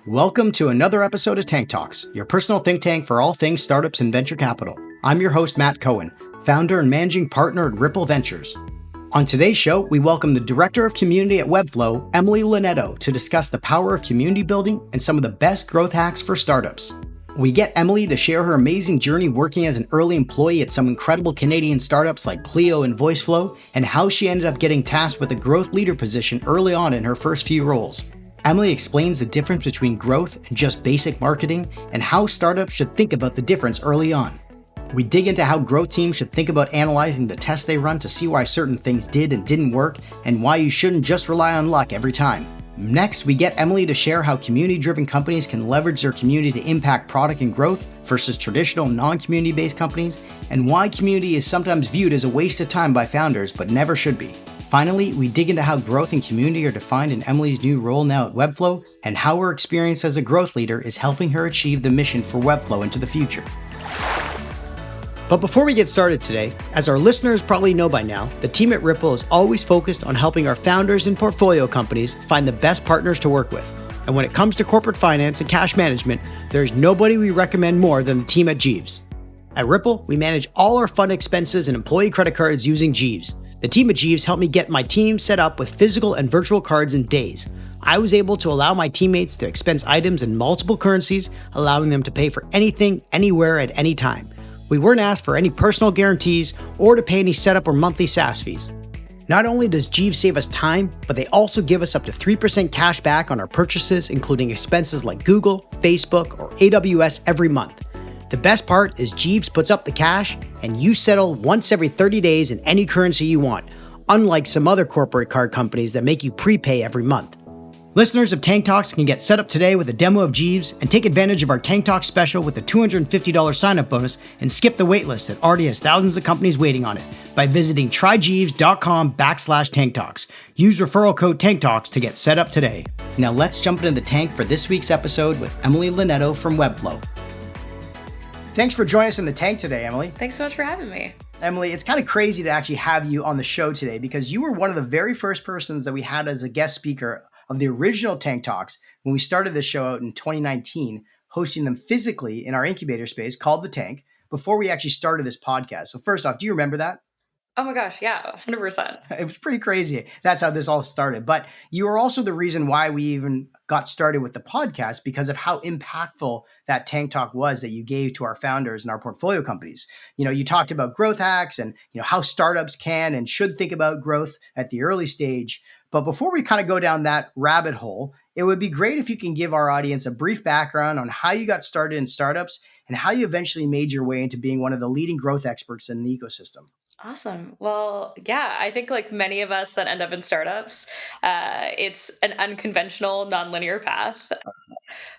Welcome to another episode of Tank Talks, your personal think tank for all things startups and venture capital. I'm your host, Matt Cohen, founder and managing partner at Ripple Ventures. On today's show, we welcome the Director of Community at Webflow, Emily Lonetto, to discuss the power of community building and some of the best growth hacks for startups. We get Emily to share her amazing journey working as an early employee at some incredible Canadian startups like Clio and Voiceflow, and how she ended up getting tasked with a growth leader position early on in her first few roles. Emily explains the difference between growth and just basic marketing, and how startups should think about the difference early on. We dig into how growth teams should think about analyzing the tests they run to see why certain things did and didn't work, and why you shouldn't just rely on luck every time. Next, we get Emily to share how community-driven companies can leverage their community to impact product and growth versus traditional non-community-based companies, and why community is sometimes viewed as a waste of time by founders, but never should be. Finally, we dig into how growth and community are defined in Emily's new role now at Webflow, and how her experience as a growth leader is helping her achieve the mission for Webflow into the future. But before we get started today, as our listeners probably know by now, the team at Ripple is always focused on helping our founders and portfolio companies find the best partners to work with. And when it comes to corporate finance and cash management, there's nobody we recommend more than the team at Jeeves. At Ripple, we manage all our fund expenses and employee credit cards using Jeeves. The team at Jeeves helped me get my team set up with physical and virtual cards in days. I was able to allow my teammates to expense items in multiple currencies, allowing them to pay for anything, anywhere, at any time. We weren't asked for any personal guarantees or to pay any setup or monthly SaaS fees. Not only does Jeeves save us time, but they also give us up to 3% cash back on our purchases, including expenses like Google, Facebook, or AWS every month. The best part is Jeeves puts up the cash and you settle once every 30 days in any currency you want, unlike some other corporate card companies that make you prepay every month. Listeners of Tank Talks can get set up today with a demo of Jeeves and take advantage of our Tank Talks special with a $250 sign-up bonus and skip the waitlist that already has thousands of companies waiting on it by visiting tryjeeves.com/tanktalks. Use referral code TANKTALKS to get set up today. Now let's jump into the tank for this week's episode with Emily Lonetto from Webflow. Thanks for joining us in the tank today, Emily. Thanks so much for having me. Emily, it's kind of crazy to actually have you on the show today because you were one of the very first persons that we had as a guest speaker of the original Tank Talks when we started this show out in 2019, hosting them physically in our incubator space called The Tank before we actually started this podcast. So first off, do you remember that? Oh my gosh, yeah, 100%. It was pretty crazy. That's how this all started. But you were also the reason why we even got started with the podcast because of how impactful that Tank Talk was that you gave to our founders and our portfolio companies. You know, you talked about growth hacks and, how startups can and should think about growth at the early stage. But before we kind of go down that rabbit hole, it would be great if you can give our audience a brief background on how you got started in startups and how you eventually made your way into being one of the leading growth experts in the ecosystem. Awesome. Well, yeah, I think like many of us that end up in startups, it's an unconventional, nonlinear path.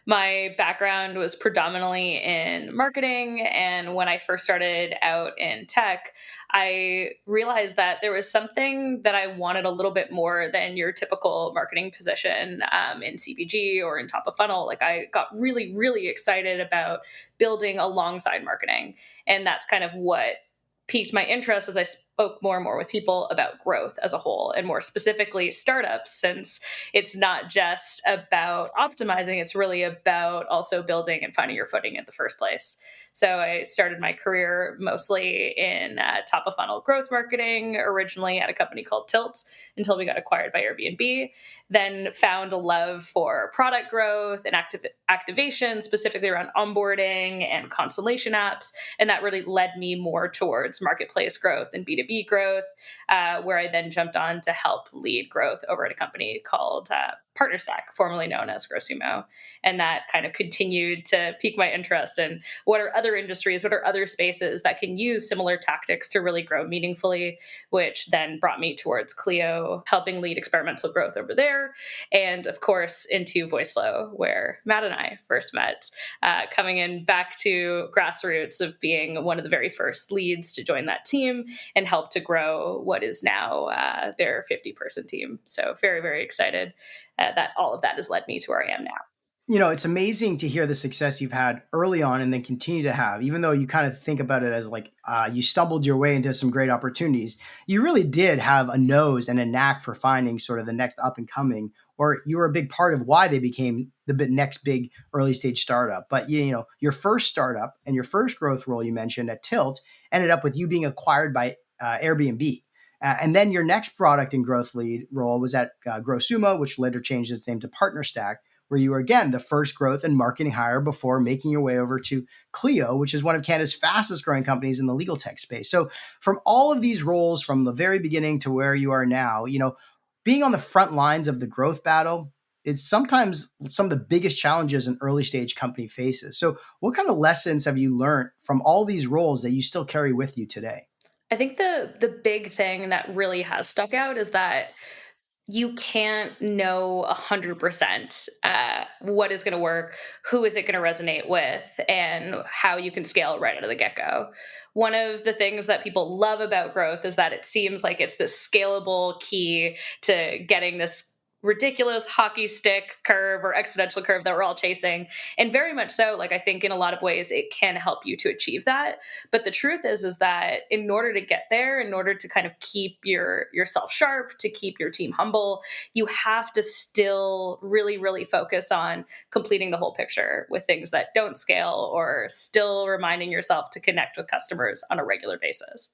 My background was predominantly in marketing. And when I first started out in tech, I realized that there was something that I wanted a little bit more than your typical marketing position in CPG or in top of funnel. Like I got really, really excited about building alongside marketing. And that's kind of what piqued my interest as I spoke more and more with people about growth as a whole, and more specifically startups, since it's not just about optimizing, it's really about also building and finding your footing in the first place. So I started my career mostly in top of funnel growth marketing, originally at a company called Tilt, until we got acquired by Airbnb. Then found a love for product growth and activation, specifically around onboarding and constellation apps. And that really led me more towards marketplace growth and B2B growth, where I then jumped on to help lead growth over at a company called PartnerStack, formerly known as GrowSumo. And that kind of continued to pique my interest in what are other industries, what are other spaces that can use similar tactics to really grow meaningfully, which then brought me towards Clio, helping lead experimental growth over there. And of course, into Voiceflow, where Matt and I first met, coming in back to grassroots of being one of the very first leads to join that team and help to grow what is now their 50-person team. So very, very excited that all of that has led me to where I am now. It's amazing to hear the success you've had early on and then continue to have, even though you kind of think about it as like you stumbled your way into some great opportunities. You really did have a nose and a knack for finding sort of the next up and coming, or you were a big part of why they became the next big early stage startup. But your first startup and your first growth role you mentioned at Tilt ended up with you being acquired by Airbnb. And then your next product and growth lead role was at GrowSumo, which later changed its name to PartnerStack, where you were again the first growth and marketing hire before making your way over to Clio, which is one of Canada's fastest growing companies in the legal tech space. So from all of these roles from the very beginning to where you are now, being on the front lines of the growth battle is sometimes some of the biggest challenges an early stage company faces. So what kind of lessons have you learned from all these roles that you still carry with you today? I think the big thing that really has stuck out is that you can't know 100% what is going to work, who is it going to resonate with, and how you can scale right out of the get-go. One of the things that people love about growth is that it seems like it's this scalable key to getting this ridiculous hockey stick curve or exponential curve that we're all chasing. And very much so, like I think in a lot of ways it can help you to achieve that. But the truth is that in order to get there, in order to kind of keep yourself sharp, to keep your team humble, you have to still really, really focus on completing the whole picture with things that don't scale, or still reminding yourself to connect with customers on a regular basis.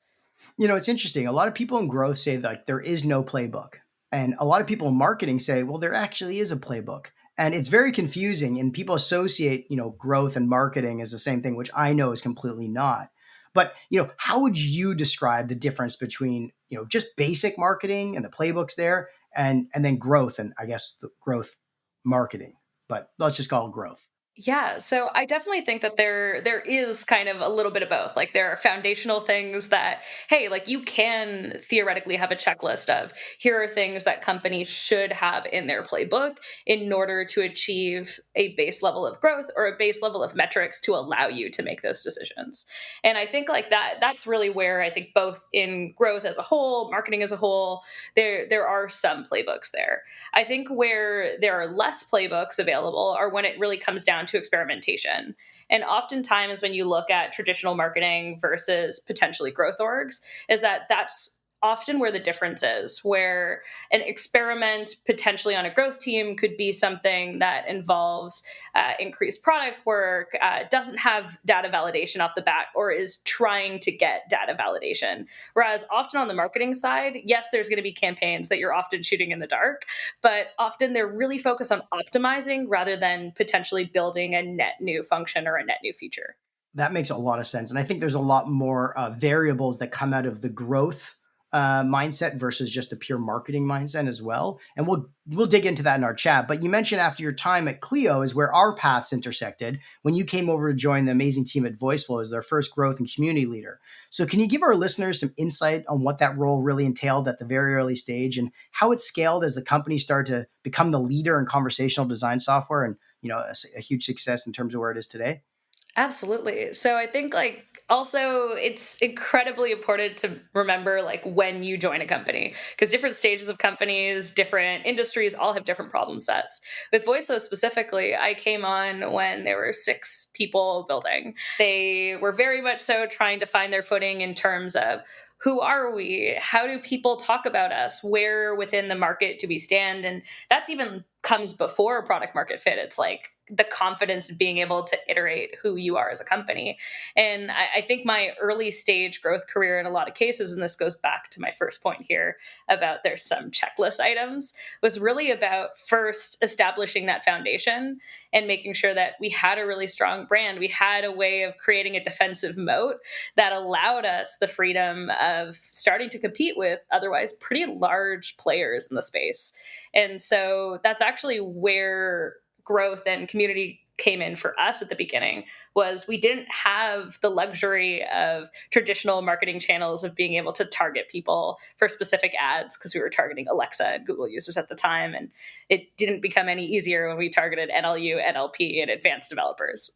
It's interesting. A lot of people in growth say that there is no playbook. And a lot of people in marketing say, well, there actually is a playbook. And it's very confusing. And people associate, growth and marketing as the same thing, which I know is completely not. But, how would you describe the difference between, just basic marketing and the playbooks there and then growth and I guess the growth marketing? But let's just call it growth. Yeah, so I definitely think that there is kind of a little bit of both. Like there are foundational things that, hey, like you can theoretically have a checklist of here are things that companies should have in their playbook in order to achieve a base level of growth or a base level of metrics to allow you to make those decisions. And I think like that's really where I think both in growth as a whole, marketing as a whole, there are some playbooks there. I think where there are less playbooks available are when it really comes down to experimentation. And oftentimes, when you look at traditional marketing versus potentially growth orgs, is that that's often where the difference is, where an experiment potentially on a growth team could be something that involves increased product work, doesn't have data validation off the bat, or is trying to get data validation. Whereas often on the marketing side, yes, there's going to be campaigns that you're often shooting in the dark, but often they're really focused on optimizing rather than potentially building a net new function or a net new feature. That makes a lot of sense. And I think there's a lot more variables that come out of the growth mindset versus just a pure marketing mindset as well. And we'll dig into that in our chat. But you mentioned after your time at Clio is where our paths intersected when you came over to join the amazing team at Voiceflow as their first growth and community leader. So can you give our listeners some insight on what that role really entailed at the very early stage and how it scaled as the company started to become the leader in conversational design software and a huge success in terms of where it is today? Absolutely. So I think like also it's incredibly important to remember like when you join a company, because different stages of companies, different industries all have different problem sets. With Voiceflow specifically, I came on when there were 6 people building. They were very much so trying to find their footing in terms of who are we? How do people talk about us? Where within the market do we stand? And that's even comes before product market fit. It's like the confidence of being able to iterate who you are as a company. And I think my early stage growth career in a lot of cases, and this goes back to my first point here about there's some checklist items, was really about first establishing that foundation and making sure that we had a really strong brand. We had a way of creating a defensive moat that allowed us the freedom of starting to compete with otherwise pretty large players in the space. And so that's actually where growth and community came in for us at the beginning. Was we didn't have the luxury of traditional marketing channels of being able to target people for specific ads, because we were targeting Alexa and Google users at the time, and it didn't become any easier when we targeted NLU, NLP, and advanced developers.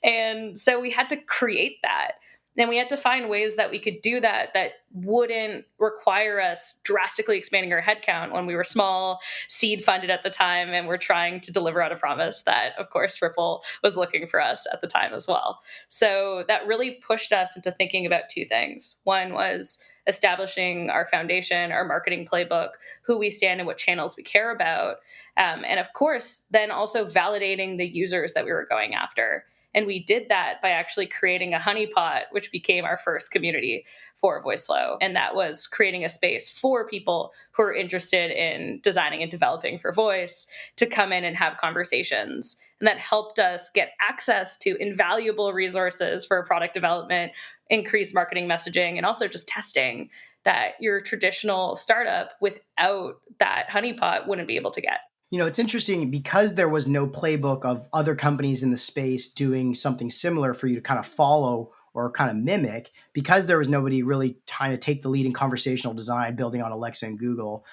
And so we had to create that. And we had to find ways that we could do that that wouldn't require us drastically expanding our headcount when we were small, seed funded at the time, and we're trying to deliver on a promise that, of course, Ripple was looking for us at the time as well. So that really pushed us into thinking about two things. One was establishing our foundation, our marketing playbook, who we stand and what channels we care about. And of course, then also validating the users that we were going after. And we did that by actually creating a honeypot, which became our first community for Voiceflow. And that was creating a space for people who are interested in designing and developing for voice to come in and have conversations. And that helped us get access to invaluable resources for product development, increased marketing messaging, and also just testing that your traditional startup without that honeypot wouldn't be able to get. It's interesting because there was no playbook of other companies in the space doing something similar for you to kind of follow or kind of mimic, because there was nobody really trying to take the lead in conversational design, building on Alexa and Google,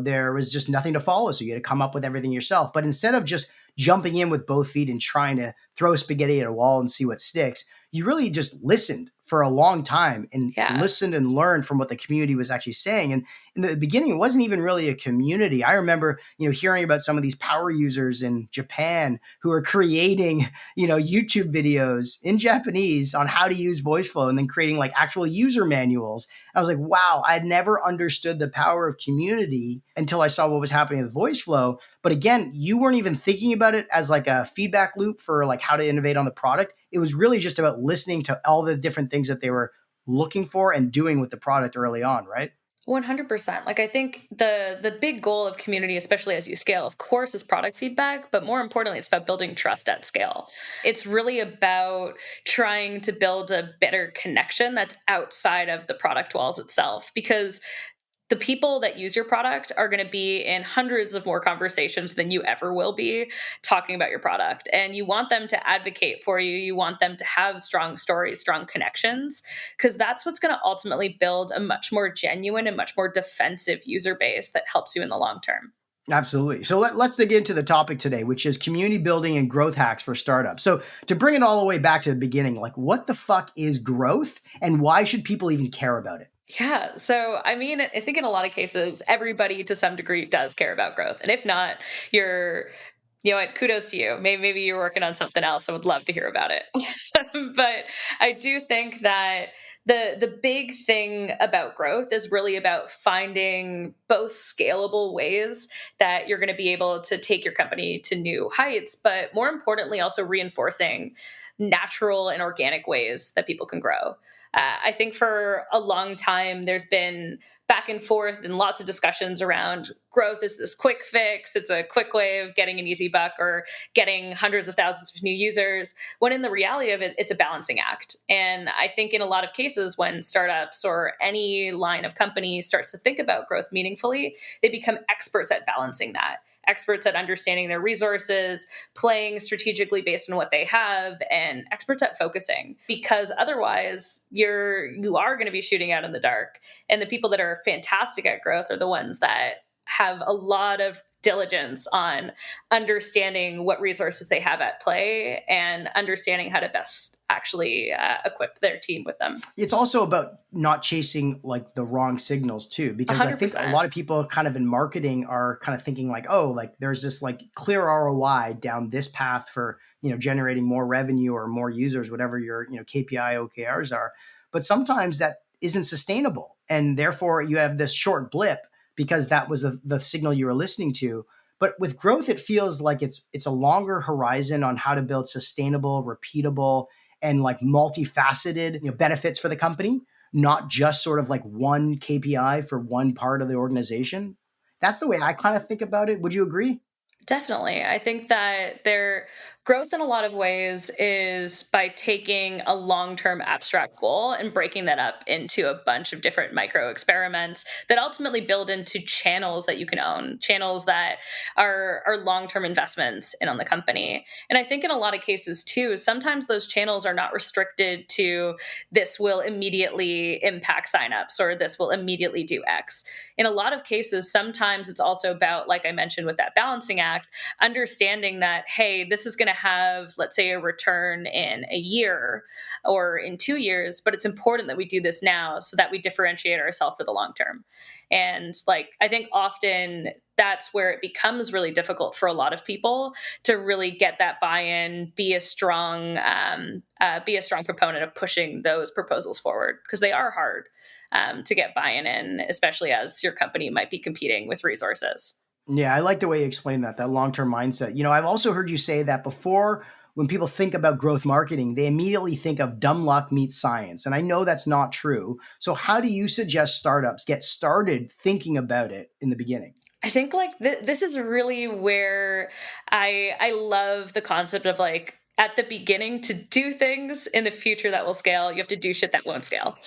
there was just nothing to follow. So you had to come up with everything yourself. But instead of just jumping in with both feet and trying to throw spaghetti at a wall and see what sticks, you really just listened for a long time and listened and learned from what the community was actually saying. And in the beginning, it wasn't even really a community. I remember, hearing about some of these power users in Japan who are creating, YouTube videos in Japanese on how to use Voiceflow and then creating like actual user manuals. I was like, wow, I had never understood the power of community until I saw what was happening with Voiceflow. But again, you weren't even thinking about it as like a feedback loop for like how to innovate on the product. It was really just about listening to all the different things that they were looking for and doing with the product early on, right? 100%. Like I think the big goal of community, especially as you scale, of course, is product feedback, but more importantly, it's about building trust at scale. It's really about trying to build a better connection that's outside of the product walls itself, because the people that use your product are going to be in hundreds of more conversations than you ever will be talking about your product. And you want them to advocate for you. You want them to have strong stories, strong connections, because that's what's going to ultimately build a much more genuine and much more defensive user base that helps you in the long term. Absolutely. So let's dig into the topic today, which is community building and growth hacks for startups. So to bring it all the way back to the beginning, like what the fuck is growth and why should people even care about it? Yeah. So, I mean, I think in a lot of cases, everybody to some degree does care about growth. And if not, you're, what, kudos to you. Maybe you're working on something else. I would love to hear about it. But I do think that the big thing about growth is really about finding both scalable ways that you're going to be able to take your company to new heights, but more importantly, also reinforcing natural and organic ways that people can grow. I think for a long time, there's been back and forth and lots of discussions around growth is this quick fix. It's a quick way of getting an easy buck or getting hundreds of thousands of new users, when in the reality of it, it's a balancing act. And I think in a lot of cases, when startups or any line of company starts to think about growth meaningfully, they become experts at balancing that. Experts at understanding their resources, playing strategically based on what they have, and experts at focusing. Because otherwise, you are going to be shooting out in the dark. And the people that are fantastic at growth are the ones that have a lot of diligence on understanding what resources they have at play and understanding how to best actually equip their team with them. It's also about not chasing like the wrong signals too, because 100%. I think a lot of people kind of in marketing are kind of thinking like, oh, like there's this like clear ROI down this path for, generating more revenue or more users, whatever your, KPI OKRs are. But sometimes that isn't sustainable. And therefore you have this short blip because that was the signal you were listening to. But with growth, it feels like it's a longer horizon on how to build sustainable, repeatable, and like multifaceted, benefits for the company, not just sort of like one KPI for one part of the organization. That's the way I kind of think about it. Would you agree? Definitely. I think that their growth in a lot of ways is by taking a long-term abstract goal and breaking that up into a bunch of different micro experiments that ultimately build into channels that you can own, channels that are long-term investments in on the company. And I think in a lot of cases too, sometimes those channels are not restricted to this will immediately impact signups or this will immediately do X. In a lot of cases, sometimes it's also about, like I mentioned with that balancing act, impact, understanding that, hey, this is going to have, let's say, a return in a year or in 2 years, but it's important that we do this now so that we differentiate ourselves for the long term. And like, I think often that's where it becomes really difficult for a lot of people to really get that buy-in, be a strong proponent of pushing those proposals forward, because they are hard to get buy-in in, especially as your company might be competing with resources. Yeah, I like the way you explain that long-term mindset. I've also heard you say that before, when people think about growth marketing, they immediately think of dumb luck meets science. And I know that's not true. So how do you suggest startups get started thinking about it in the beginning? I think like this is really where I love the concept of like at the beginning to do things in the future that will scale. You have to do shit that won't scale.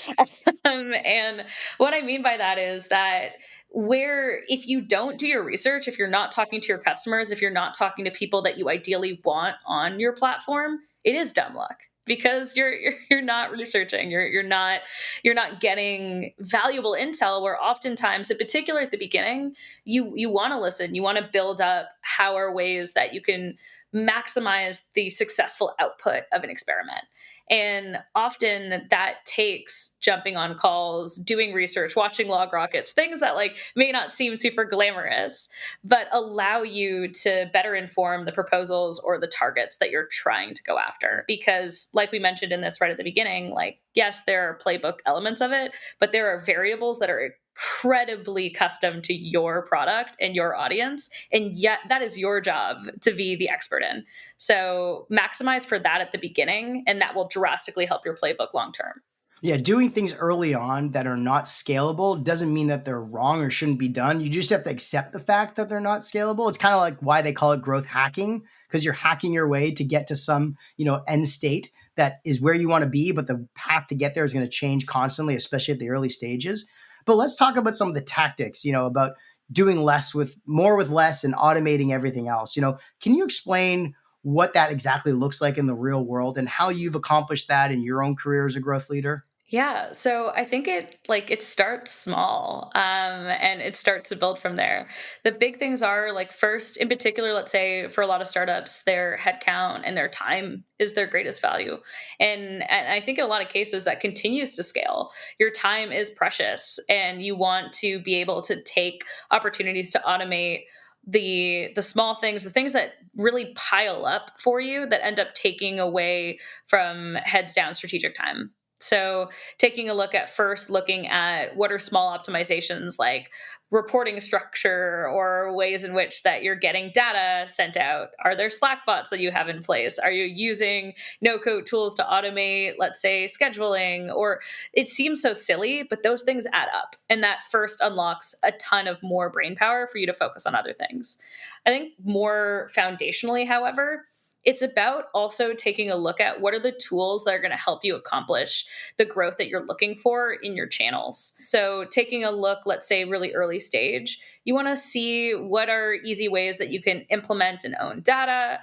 And what I mean by that is that where if you don't do your research, if you're not talking to your customers, if you're not talking to people that you ideally want on your platform, it is dumb luck because you're not researching. You're not getting valuable intel. Where oftentimes, in particular at the beginning, you want to listen, you want to build up how are ways that you can maximize the successful output of an experiment. And often that takes jumping on calls, doing research, watching log rockets, things that like may not seem super glamorous, but allow you to better inform the proposals or the targets that you're trying to go after. Because like we mentioned in this right at the beginning, like yes, there are playbook elements of it, but there are variables that are incredibly custom to your product and your audience. And yet that is your job to be the expert in. So maximize for that at the beginning, and that will drastically help your playbook long term. Yeah, doing things early on that are not scalable doesn't mean that they're wrong or shouldn't be done. You just have to accept the fact that they're not scalable. It's kind of like why they call it growth hacking, because you're hacking your way to get to some, end state that is where you want to be, but the path to get there is going to change constantly, especially at the early stages. But let's talk about some of the tactics, about doing less with more with less and automating everything else. Can you explain what that exactly looks like in the real world and how you've accomplished that in your own career as a growth leader? Yeah, so I think it starts small, and it starts to build from there. The big things are like first, in particular, let's say for a lot of startups, their headcount and their time is their greatest value, and I think in a lot of cases that continues to scale. Your time is precious, and you want to be able to take opportunities to automate the small things, the things that really pile up for you that end up taking away from heads down strategic time. So taking a look at first looking at what are small optimizations like reporting structure or ways in which that you're getting data sent out. Are there Slack bots that you have in place? Are you using no code tools to automate, let's say, scheduling? Or it seems so silly, but those things add up, and that first unlocks a ton of more brain power for you to focus on other things. I think more foundationally, however, it's about also taking a look at what are the tools that are going to help you accomplish the growth that you're looking for in your channels. So, taking a look, let's say, really early stage, you want to see what are easy ways that you can implement and own data,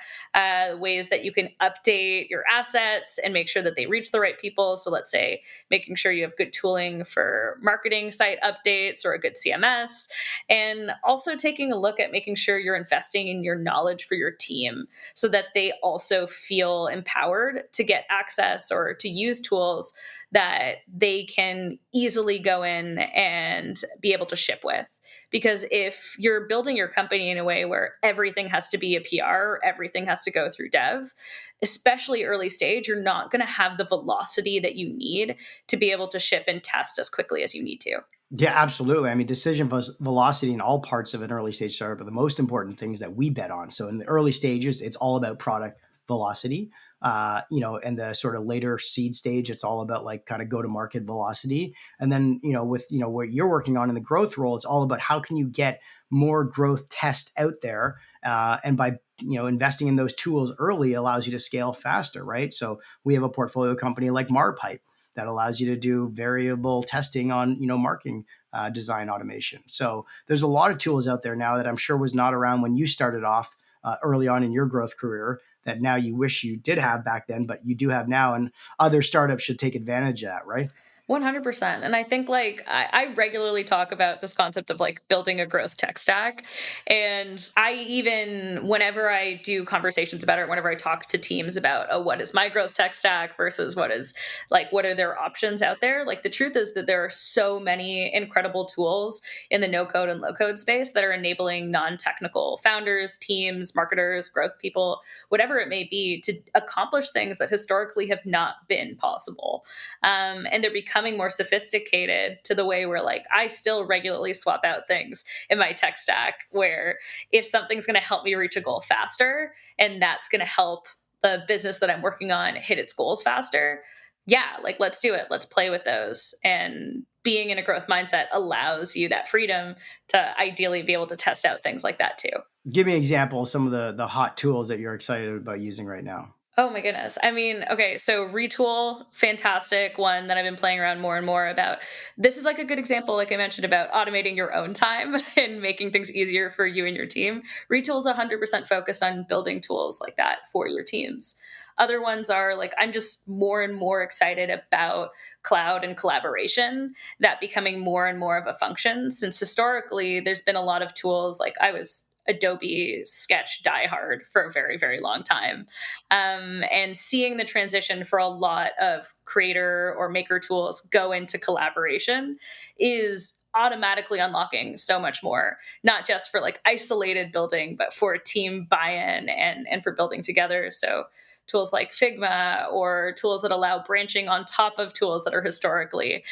ways that you can update your assets and make sure that they reach the right people. So, let's say, making sure you have good tooling for marketing site updates or a good CMS, and also taking a look at making sure you're investing in your knowledge for your team so that they also feel empowered to get access or to use tools that they can easily go in and be able to ship with. Because if you're building your company in a way where everything has to be a PR, everything has to go through dev, especially early stage, you're not going to have the velocity that you need to be able to ship and test as quickly as you need to. Yeah, absolutely. I mean, decision velocity in all parts of an early stage startup are the most important things that we bet on. So in the early stages, it's all about product velocity. And the sort of later seed stage, it's all about like kind of go to market velocity. And then, with, what you're working on in the growth role, it's all about how can you get more growth test out there. And by, investing in those tools early allows you to scale faster, right? So we have a portfolio company like Marpipe that allows you to do variable testing on, marketing design automation. So there's a lot of tools out there now that I'm sure was not around when you started off early on in your growth career that now you wish you did have back then, but you do have now, and other startups should take advantage of that, right? 100%. And I think like I regularly talk about this concept of like building a growth tech stack. And I even, whenever I do conversations about it, whenever I talk to teams about, oh, what is my growth tech stack versus what is like, what are their options out there? Like the truth is that there are so many incredible tools in the no code and low code space that are enabling non technical founders, teams, marketers, growth people, whatever it may be, to accomplish things that historically have not been possible. And they're becoming more sophisticated to the way where like I still regularly swap out things in my tech stack where if something's going to help me reach a goal faster and that's going to help the business that I'm working on hit its goals faster, yeah, like let's do it, let's play with those. And being in a growth mindset allows you that freedom to ideally be able to test out things like that too. Give me an example of some of the hot tools that you're excited about using right now. Oh my goodness. I mean, okay, so Retool, fantastic one that I've been playing around more and more about. This is like a good example, like I mentioned, about automating your own time and making things easier for you and your team. Retool is 100% focused on building tools like that for your teams. Other ones are like, I'm just more and more excited about cloud and collaboration, that becoming more and more of a function. Since historically, there's been a lot of tools, like I was Adobe Sketch diehard for a very, very long time, and seeing the transition for a lot of creator or maker tools go into collaboration is automatically unlocking so much more, not just for like isolated building, but for team buy-in and for building together. So tools like Figma or tools that allow branching on top of tools that are historically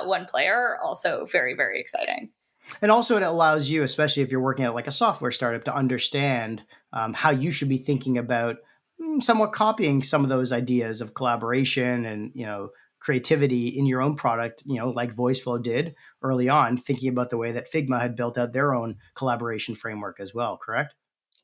one player are also very, very exciting. And also, it allows you, especially if you're working at like a software startup, to understand how you should be thinking about somewhat copying some of those ideas of collaboration and creativity in your own product. Like Voiceflow did early on, thinking about the way that Figma had built out their own collaboration framework as well. Correct?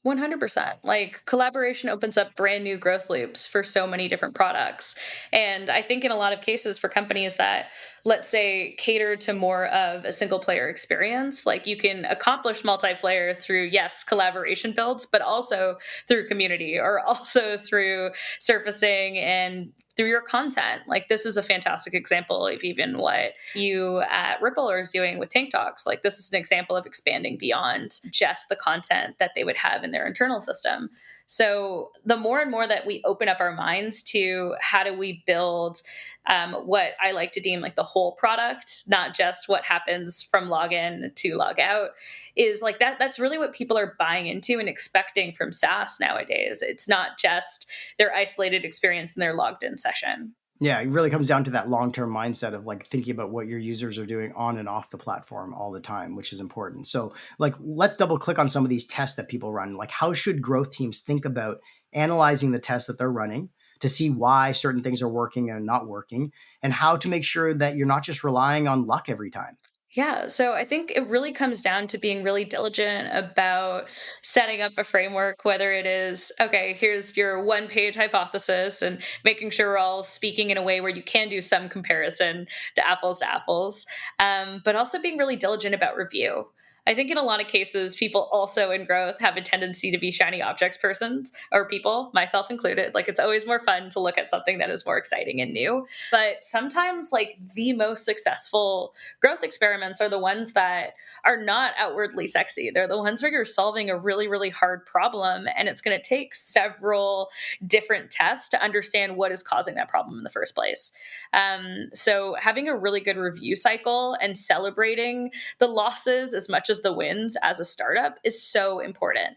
100%. Like collaboration opens up brand new growth loops for so many different products. And I think in a lot of cases for companies that, let's say, cater to more of a single player experience, like you can accomplish multiplayer through, yes, collaboration builds, but also through community or also through surfacing and through your content. Like this is a fantastic example of even what you at Ripple are doing with Tank Talks. Like this is an example of expanding beyond just the content that they would have in their internal system. So the more and more that we open up our minds to how do we build what I like to deem like the whole product, not just what happens from login to log out, is like that's really what people are buying into and expecting from SaaS nowadays. It's not just their isolated experience in their logged in session. Yeah, it really comes down to that long-term mindset of like thinking about what your users are doing on and off the platform all the time, which is important. So, like, let's double click on some of these tests that people run. Like, how should growth teams think about analyzing the tests that they're running to see why certain things are working and not working, and how to make sure that you're not just relying on luck every time? Yeah, so I think it really comes down to being really diligent about setting up a framework, whether it is, okay, here's your one page hypothesis, and making sure we're all speaking in a way where you can do some comparison to apples, but also being really diligent about review. I think in a lot of cases, people also in growth have a tendency to be shiny objects persons or people, myself included. Like it's always more fun to look at something that is more exciting and new. But sometimes, like the most successful growth experiments are the ones that are not outwardly sexy. They're the ones where you're solving a really, really hard problem. And it's going to take several different tests to understand what is causing that problem in the first place. So having a really good review cycle and celebrating the losses as much as the wins as a startup is so important.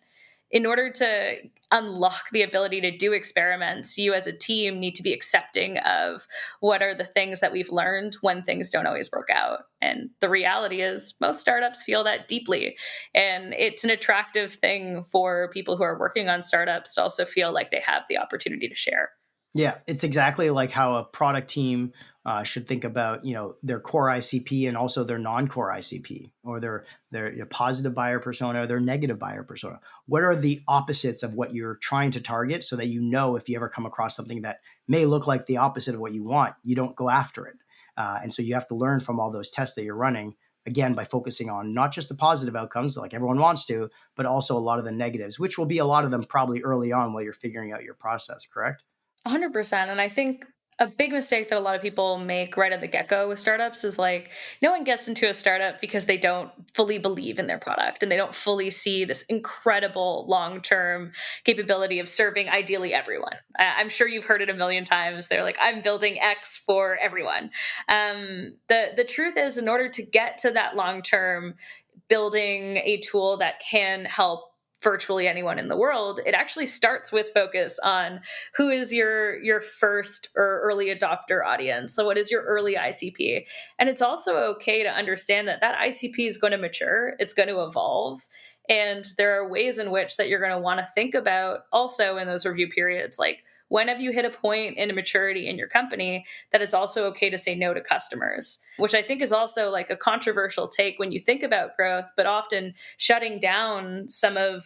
In order to unlock the ability to do experiments, you as a team need to be accepting of what are the things that we've learned when things don't always work out. And the reality is, most startups feel that deeply. And it's an attractive thing for people who are working on startups to also feel like they have the opportunity to share. Yeah, it's exactly like how a product team should think about, their core ICP and also their non-core ICP, or their positive buyer persona, or their negative buyer persona. What are the opposites of what you're trying to target, so that if you ever come across something that may look like the opposite of what you want, you don't go after it. And so you have to learn from all those tests that you're running. Again, by focusing on not just the positive outcomes, like everyone wants to, but also a lot of the negatives, which will be a lot of them probably early on while you're figuring out your process. Correct? 100%. And I think A big mistake that a lot of people make right at the get-go with startups is like no one gets into a startup because they don't fully believe in their product and they don't fully see this incredible long-term capability of serving ideally everyone. I'm sure you've heard it a million times. They're like, I'm building X for everyone. The truth is, in order to get to that long-term building a tool that can help virtually anyone in the world, it actually starts with focus on who is your first or early adopter audience. So what is your early ICP? And it's also okay to understand that that ICP is going to mature, it's going to evolve, and there are ways in which that you're going to want to think about also in those review periods, like when have you hit a point in a maturity in your company that it's also okay to say no to customers, which I think is also like a controversial take when you think about growth, but often shutting down some of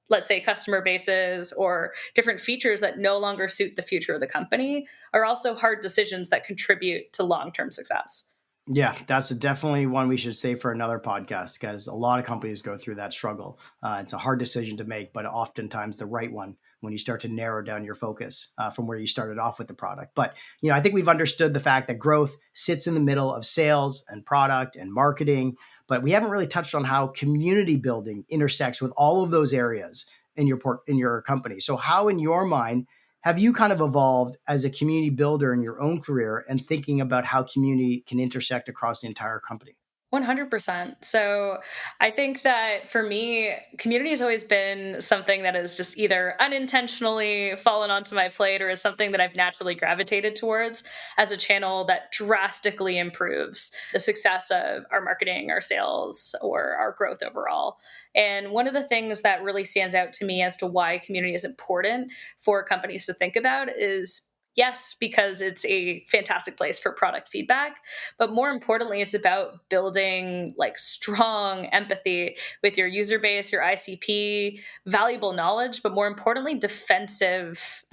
let's say customer bases or different features that no longer suit the future of the company are also hard decisions that contribute to long-term success. Yeah, that's definitely one we should save for another podcast because a lot of companies go through that struggle. It's a hard decision to make, but oftentimes the right one when you start to narrow down your focus from where you started off with the product. But I think we've understood the fact that growth sits in the middle of sales and product and marketing, but we haven't really touched on how community building intersects with all of those areas in your company. So, how, in your mind, have you kind of evolved as a community builder in your own career and thinking about how community can intersect across the entire company? 100%. So I think that for me, community has always been something that has just either unintentionally fallen onto my plate or is something that I've naturally gravitated towards as a channel that drastically improves the success of our marketing, our sales, or our growth overall. And one of the things that really stands out to me as to why community is important for companies to think about is yes, because it's a fantastic place for product feedback, but more importantly, it's about building like strong empathy with your user base, your ICP, valuable knowledge, but more importantly, defensive,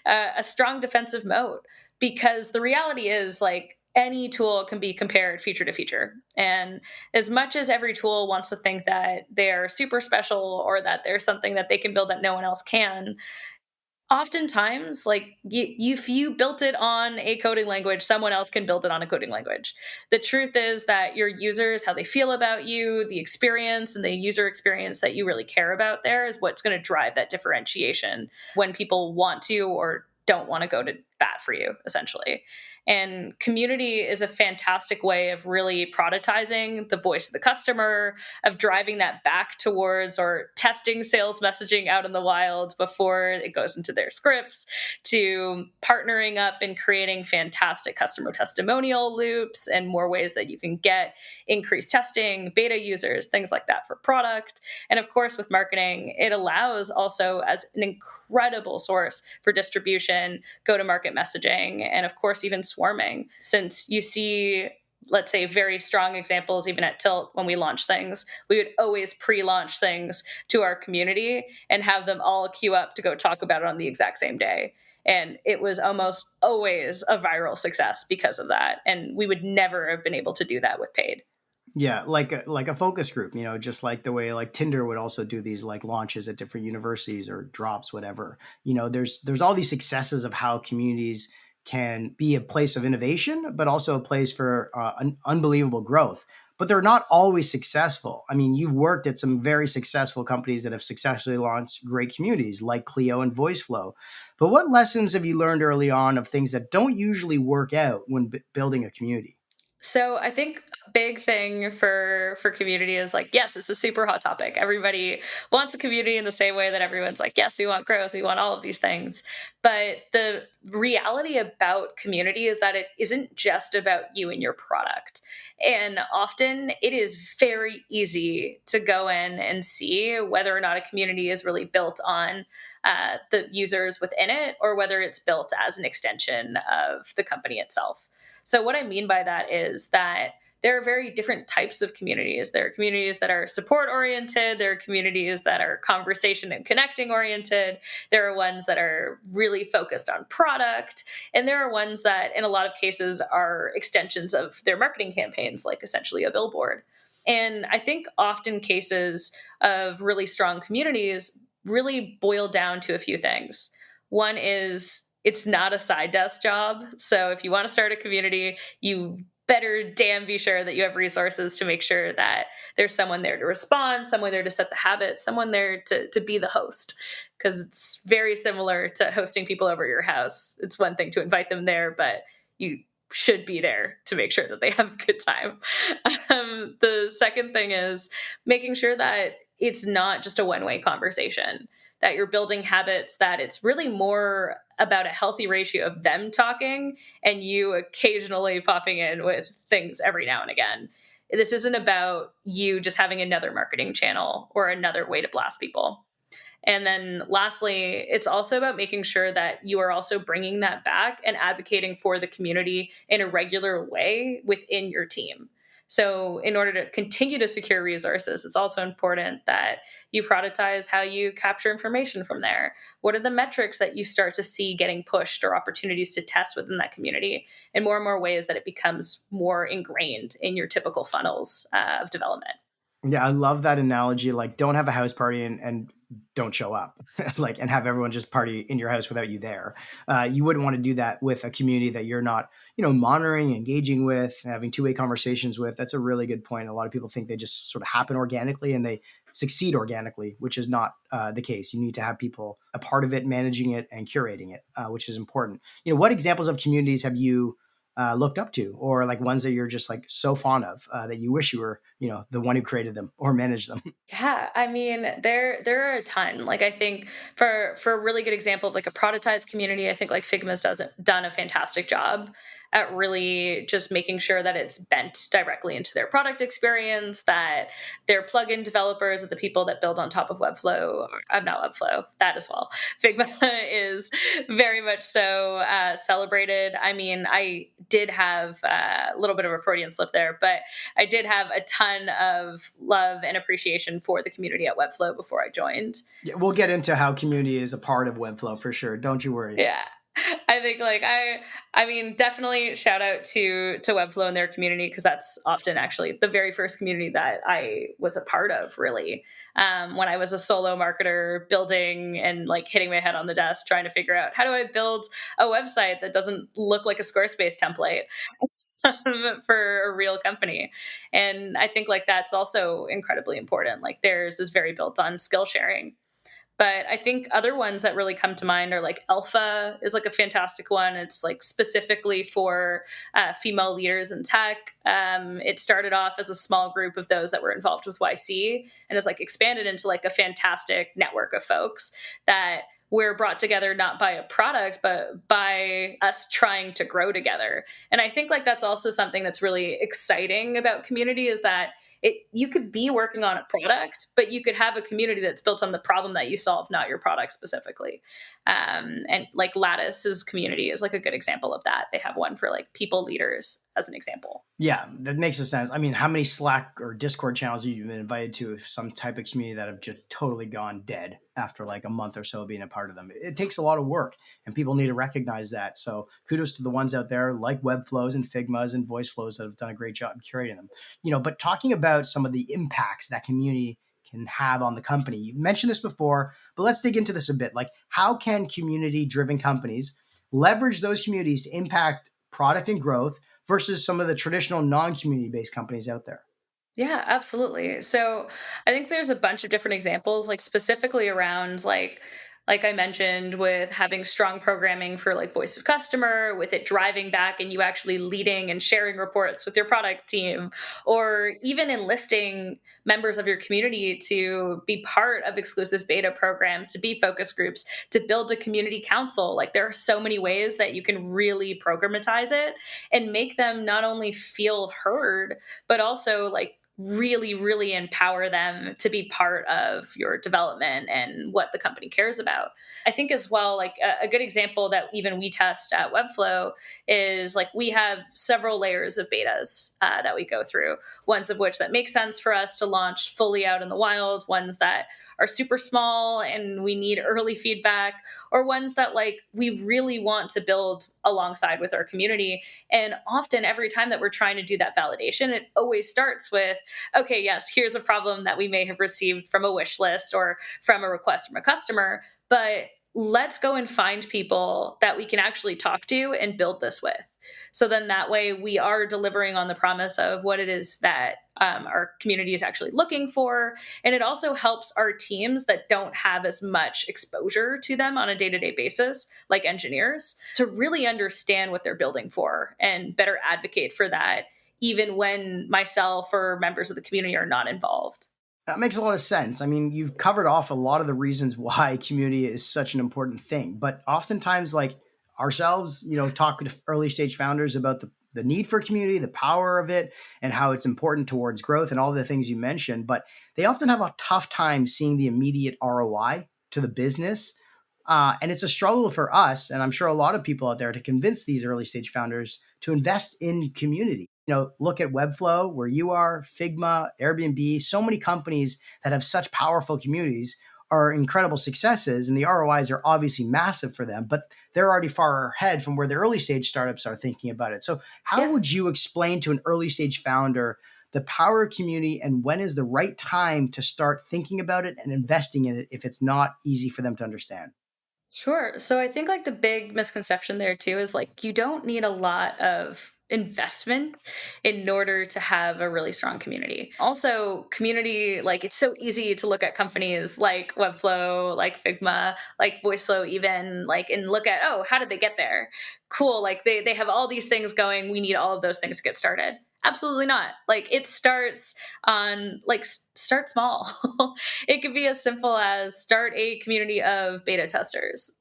a strong defensive moat. Because the reality is, like, any tool can be compared feature to feature. And as much as every tool wants to think that they're super special or that there's something that they can build that no one else can, oftentimes like if you built it on a coding language, someone else can build it on a coding language. The truth is that your users, how they feel about you, the experience and the user experience that you really care about there is what's going to drive that differentiation when people want to or don't want to go to bat for you, essentially. And community is a fantastic way of really productizing the voice of the customer, of driving that back towards or testing sales messaging out in the wild before it goes into their scripts, to partnering up and creating fantastic customer testimonial loops and more ways that you can get increased testing, beta users, things like that for product. And of course, with marketing, it allows also as an incredible source for distribution, go to market messaging, and of course, even swarming. Since you see, let's say, very strong examples even at Tilt when we launch things, we would always pre-launch things to our community and have them all queue up to go talk about it on the exact same day. And it was almost always a viral success because of that. And we would never have been able to do that with paid. Yeah, like a focus group, just like the way like Tinder would also do these like launches at different universities or drops, whatever. There's all these successes of how communities can be a place of innovation, but also a place for unbelievable growth. But they're not always successful. I mean, you've worked at some very successful companies that have successfully launched great communities like Clio and Voiceflow. But what lessons have you learned early on of things that don't usually work out when building a community? So I think a big thing for community is like, yes, it's a super hot topic. Everybody wants a community in the same way that everyone's like, yes, we want growth, we want all of these things. But the reality about community is that it isn't just about you and your product. And often it is very easy to go in and see whether or not a community is really built on the users within it or whether it's built as an extension of the company itself. So, what I mean by that is that there are very different types of communities. There are communities that are support oriented. There are communities that are conversation and connecting oriented. There are ones that are really focused on product. And there are ones that, in a lot of cases, are extensions of their marketing campaigns, like essentially a billboard. And I think often cases of really strong communities really boil down to a few things. One is it's not a side desk job. So if you want to start a community, you better damn be sure that you have resources to make sure that there's someone there to respond, someone there to set the habit, someone there to be the host. Because it's very similar to hosting people over your house. It's one thing to invite them there, but you should be there to make sure that they have a good time. The second thing is making sure that it's not just a one-way conversation, that you're building habits, that it's really more about a healthy ratio of them talking and you occasionally popping in with things every now and again. This isn't about you just having another marketing channel or another way to blast people. And then lastly, it's also about making sure that you are also bringing that back and advocating for the community in a regular way within your team. So, in order to continue to secure resources, it's also important that you productize how you capture information from there. What are the metrics that you start to see getting pushed or opportunities to test within that community? In more and more ways that it becomes more ingrained in your typical funnels of development. Yeah, I love that analogy. Like, don't have a house party and don't show up, like, and have everyone just party in your house without you there. You wouldn't want to do that with a community that you're not, monitoring, engaging with, having two-way conversations with. That's a really good point. A lot of people think they just sort of happen organically and they succeed organically, which is not the case. You need to have people a part of it, managing it and curating it, which is important. What examples of communities have you looked up to, or like ones that you're just like so fond of that you wish you were, the one who created them or managed them? Yeah, I mean, there are a ton. Like I think for a really good example of like a productized community, I think like Figma's done a fantastic job at really just making sure that it's bent directly into their product experience, that their plugin developers are the people that build on top of Webflow. I'm not Webflow, that as well. Figma is very much so celebrated. I mean, I did have a little bit of a Freudian slip there, but I did have a ton of love and appreciation for the community at Webflow before I joined. Yeah, we'll get into how community is a part of Webflow for sure. Don't you worry. Yeah. I think like I mean definitely shout out to Webflow and their community because that's often actually the very first community that I was a part of really. When I was a solo marketer building and like hitting my head on the desk trying to figure out how do I build a website that doesn't look like a Squarespace template for a real company. And I think like that's also incredibly important. Like theirs is very built on skill sharing. But I think other ones that really come to mind are like Alpha is like a fantastic one. It's like specifically for female leaders in tech. It started off as a small group of those that were involved with YC and has like expanded into like a fantastic network of folks that we're brought together not by a product, but by us trying to grow together. And I think like that's also something that's really exciting about community is that you could be working on a product, but you could have a community that's built on the problem that you solve, not your product specifically. And like Lattice's community is like a good example of that. They have one for like people leaders as an example. Yeah, that makes sense. I mean, how many Slack or Discord channels have you been invited to of some type of community that have just totally gone dead after like a month or so of being a part of them? It takes a lot of work and people need to recognize that. So kudos to the ones out there like Webflows and Figmas and Voiceflows that have done a great job curating them. But talking about some of the impacts that community can have on the company. You mentioned this before, but let's dig into this a bit. Like, how can community-driven companies leverage those communities to impact product and growth versus some of the traditional non-community based companies out there? Yeah, absolutely. So I think there's a bunch of different examples, like specifically around like I mentioned with having strong programming for like voice of customer, with it driving back and you actually leading and sharing reports with your product team, or even enlisting members of your community to be part of exclusive beta programs, to be focus groups, to build a community council. Like there are so many ways that you can really programatize it and make them not only feel heard, but also like really, really empower them to be part of your development and what the company cares about. I think as well, like a good example that even we test at Webflow is like we have several layers of betas that we go through, ones of which that make sense for us to launch fully out in the wild, ones that are super small and we need early feedback, or ones that like we really want to build alongside with our community. And often every time that we're trying to do that validation, it always starts with, okay, yes, here's a problem that we may have received from a wish list or from a request from a customer, but let's go and find people that we can actually talk to and build this with. So then that way we are delivering on the promise of what it is that our community is actually looking for. And it also helps our teams that don't have as much exposure to them on a day to day basis, like engineers, to really understand what they're building for and better advocate for that, even when myself or members of the community are not involved. That makes a lot of sense. I mean, you've covered off a lot of the reasons why community is such an important thing. But oftentimes, like ourselves, talk to early stage founders about the need for community, the power of it, and how it's important towards growth and all the things you mentioned. But they often have a tough time seeing the immediate ROI to the business. And it's a struggle for us, and I'm sure a lot of people out there, to convince these early stage founders to invest in community. Look at Webflow, where you are, Figma, Airbnb, so many companies that have such powerful communities are incredible successes, and the ROIs are obviously massive for them, but they're already far ahead from where the early stage startups are thinking about it. So, how Yeah. would you explain to an early stage founder the power of community and when is the right time to start thinking about it and investing in it if it's not easy for them to understand? Sure. So I think like the big misconception there too is like you don't need a lot of investment in order to have a really strong community. Also, community, like it's so easy to look at companies like Webflow, like Figma, like Voiceflow even, like and look at, oh, how did they get there? Cool. Like they have all these things going. We need all of those things to get started. Absolutely not. Like it starts on like start small. It could be as simple as start a community of beta testers.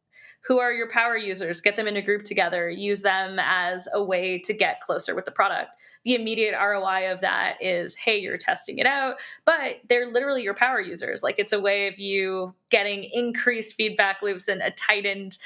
Who are your power users? Get them in a group together, use them as a way to get closer with the product. The immediate ROI of that is, hey, you're testing it out, but they're literally your power users. Like it's a way of you getting increased feedback loops and a tightened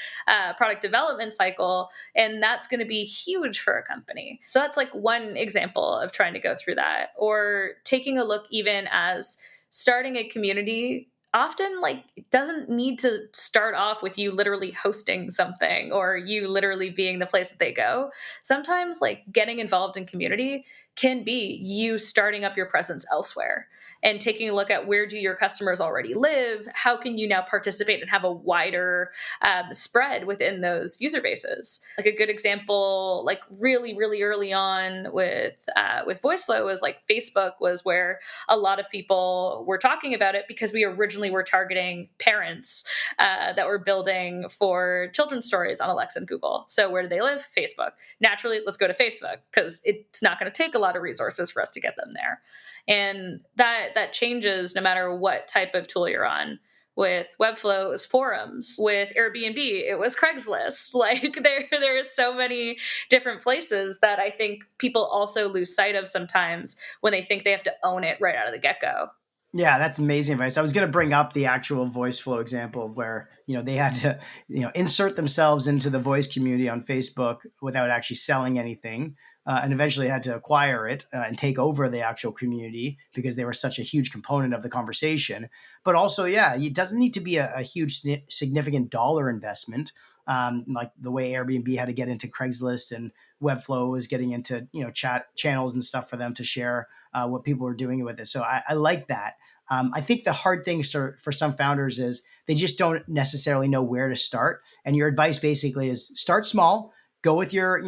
product development cycle. And that's going to be huge for a company. So that's like one example of trying to go through that, or taking a look even as starting a community often like doesn't need to start off with you literally hosting something or you literally being the place that they go. Sometimes like getting involved in community can be you starting up your presence elsewhere and taking a look at where do your customers already live, how can you now participate and have a wider spread within those user bases. Like a good example, like really early on with Voiceflow was like Facebook was where a lot of people were talking about it because we originally were targeting parents that were building for children's stories on Alexa and Google. So where do they live? Facebook. Naturally, let's go to Facebook because it's not going to take a lot of resources for us to get them there. And that changes no matter what type of tool you're on. With Webflow, it was forums. With Airbnb, it was Craigslist. Like there are so many different places that I think people also lose sight of sometimes when they think they have to own it right out of the get go. Yeah, that's amazing advice. I was going to bring up the actual voice flow example of where, they had to, insert themselves into the voice community on Facebook without actually selling anything. And eventually had to acquire it and take over the actual community because they were such a huge component of the conversation. But also, yeah, it doesn't need to be a huge, significant dollar investment, like the way Airbnb had to get into Craigslist and Webflow was getting into, chat channels and stuff for them to share what people were doing with it. So I like that. I think the hard thing for some founders is they just don't necessarily know where to start. And your advice basically is start small, go with your,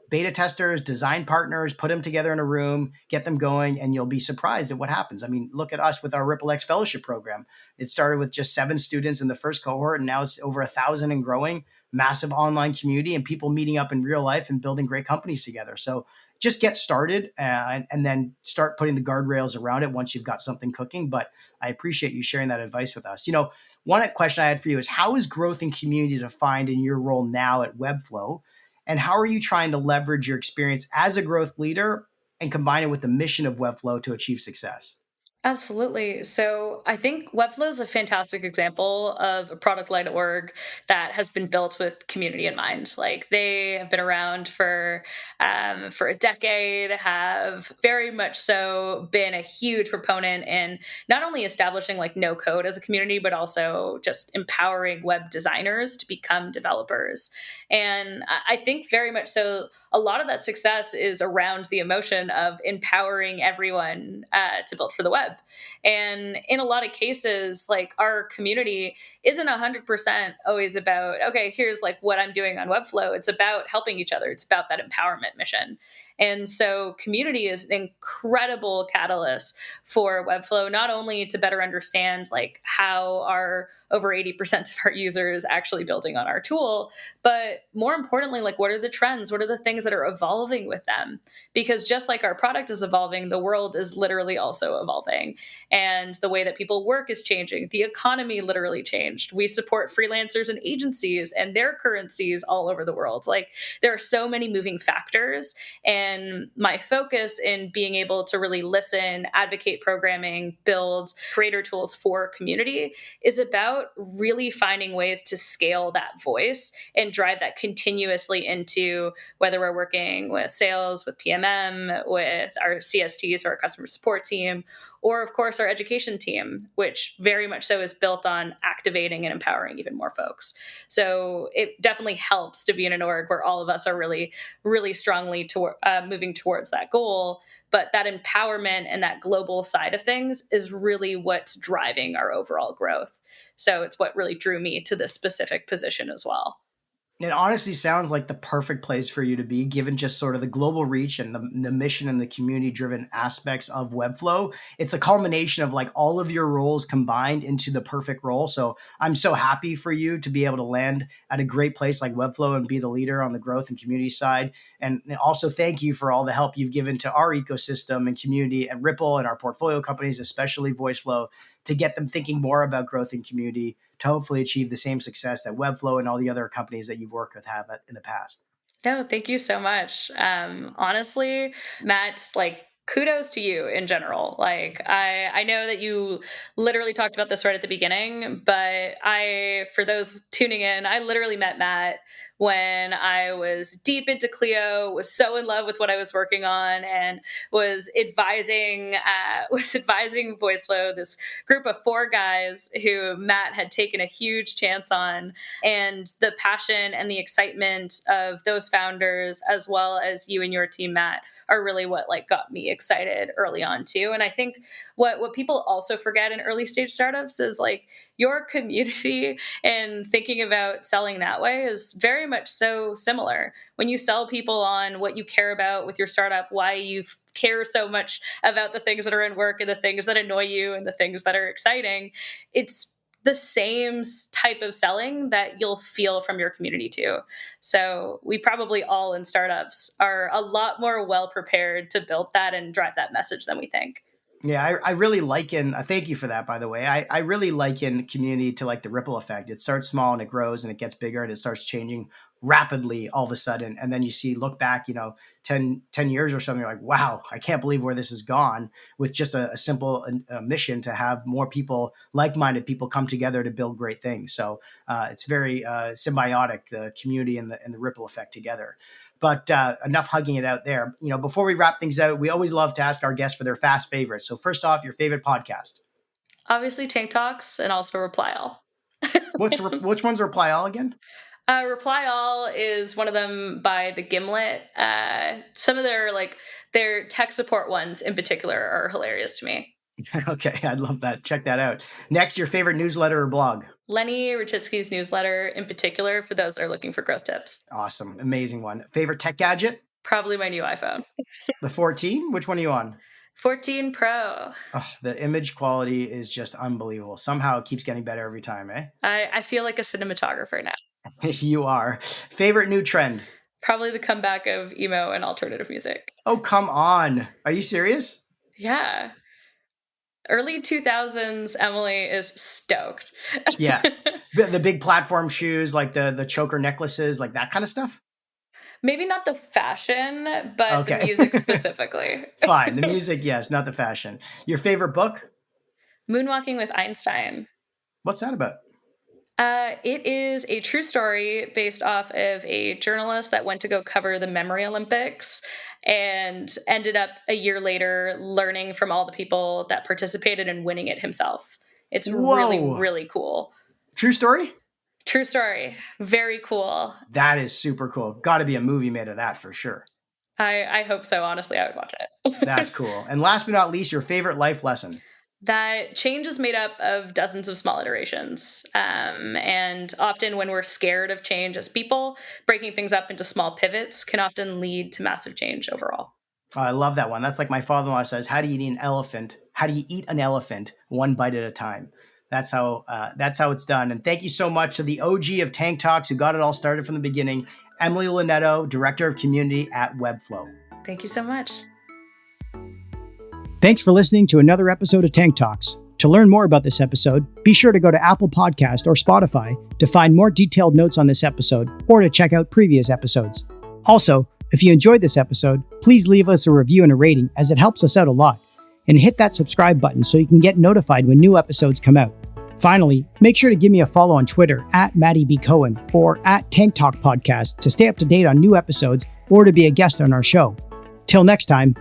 beta testers, design partners, put them together in a room, get them going, and you'll be surprised at what happens. I mean, look at us with our Ripple X fellowship program. It started with just 7 students in the first cohort, and now it's over 1,000 and growing, massive online community and people meeting up in real life and building great companies together. So just get started and then start putting the guardrails around it once you've got something cooking. But I appreciate you sharing that advice with us. One question I had for you is how is growth and community defined in your role now at Webflow? And how are you trying to leverage your experience as a growth leader and combine it with the mission of Webflow to achieve success? Absolutely. So I think Webflow is a fantastic example of a product-led org that has been built with community in mind. Like they have been around for a decade, have very much so been a huge proponent in not only establishing like no code as a community, but also just empowering web designers to become developers. And I think very much so a lot of that success is around the emotion of empowering everyone to build for the web. And in a lot of cases, like our community isn't 100% always about, okay, here's like what I'm doing on Webflow. It's about helping each other. It's about that empowerment mission. And so community is an incredible catalyst for Webflow, not only to better understand like how our over 80% of our users actually building on our tool, but more importantly, like what are the trends? What are the things that are evolving with them? Because just like our product is evolving, the world is literally also evolving. And the way that people work is changing. The economy literally changed. We support freelancers and agencies and their currencies all over the world. Like there are so many moving factors. And my focus in being able to really listen, advocate programming, build creator tools for community is about really finding ways to scale that voice and drive that continuously into whether we're working with sales, with PMM, with our CSTs or our customer support team, or of course our education team, which very much so is built on activating and empowering even more folks. So it definitely helps to be in an org where all of us are really, really strongly moving towards that goal. But that empowerment and that global side of things is really what's driving our overall growth. So it's what really drew me to this specific position as well. It honestly sounds like the perfect place for you to be, given just sort of the global reach and the mission and the community driven aspects of Webflow. It's a culmination of like all of your roles combined into the perfect role. So I'm so happy for you to be able to land at a great place like Webflow and be the leader on the growth and community side. And also thank you for all the help you've given to our ecosystem and community at Ripple and our portfolio companies, especially Voiceflow, to get them thinking more about growth and community to hopefully achieve the same success that Webflow and all the other companies that you've worked with have in the past. No, thank you so much. Honestly, Matt, like kudos to you in general. Like I know that you literally talked about this right at the beginning, but for those tuning in, I literally met Matt when I was deep into Clio, was so in love with what I was working on, and was advising Voiceflow, this group of four guys who Matt had taken a huge chance on, and the passion and the excitement of those founders as well as you and your team, Matt, are really what like got me excited early on too. And I think what people also forget in early stage startups is like your community and thinking about selling that way is very much so similar. When you sell people on what you care about with your startup, why you care so much about the things that are in work and the things that annoy you and the things that are exciting, it's the same type of selling that you'll feel from your community too. So we probably all in startups are a lot more well prepared to build that and drive that message than we think. Yeah, I really liken, thank you for that, by the way. I really liken community to like the ripple effect. It starts small and it grows and it gets bigger and it starts changing rapidly all of a sudden. And then you see, look back, 10 years or something, you're like, wow, I can't believe where this has gone with just a simple mission to have more people, like-minded people come together to build great things. So it's very symbiotic, the community and the ripple effect together. But enough hugging it out there. Before we wrap things out, we always love to ask our guests for their fast favorites. So first off, your favorite podcast. Obviously, Tank Talks and also Reply All. Which one's Reply All again? Reply All is one of them by the Gimlet. Some of their tech support ones in particular are hilarious to me. Okay, I'd love that. Check that out. Next, your favorite newsletter or blog. Lenny Rachitsky's newsletter in particular for those that are looking for growth tips. Awesome. Amazing one. Favorite tech gadget? Probably my new iPhone. The 14? Which one are you on? 14 Pro. Oh, the image quality is just unbelievable. Somehow it keeps getting better every time, eh? I feel like a cinematographer now. You are. Favorite new trend? Probably the comeback of emo and alternative music. Oh, come on. Are you serious? Yeah. Early 2000s, Emily is stoked. Yeah. The big platform shoes, like the choker necklaces, like that kind of stuff? Maybe not the fashion, but Okay. the music specifically. Fine. The music, yes, not the fashion. Your favorite book? Moonwalking with Einstein. What's that about? It is a true story based off of a journalist that went to go cover the Memory Olympics and ended up a year later learning from all the people that participated and winning it himself. It's really, really cool. True story? True story. Very cool. That is super cool. Got to be a movie made of that for sure. I hope so. Honestly, I would watch it. That's cool. And last but not least, your favorite life lesson? That change is made up of dozens of small iterations. And often, when we're scared of change as people, breaking things up into small pivots can often lead to massive change overall. Oh, I love that one. That's like my father-in-law says, how do you eat an elephant? How do you eat an elephant? One bite at a time. That's how it's done. And thank you so much to the OG of Tank Talks who got it all started from the beginning, Emily Lonetto, Director of Community at Webflow. Thank you so much. Thanks for listening to another episode of Tank Talks. To learn more about this episode, be sure to go to Apple Podcast or Spotify to find more detailed notes on this episode or to check out previous episodes. Also, if you enjoyed this episode, please leave us a review and a rating as it helps us out a lot. And hit that subscribe button so you can get notified when new episodes come out. Finally, make sure to give me a follow on Twitter at Matty B. Cohen or at Tank Talk Podcast to stay up to date on new episodes or to be a guest on our show. Till next time,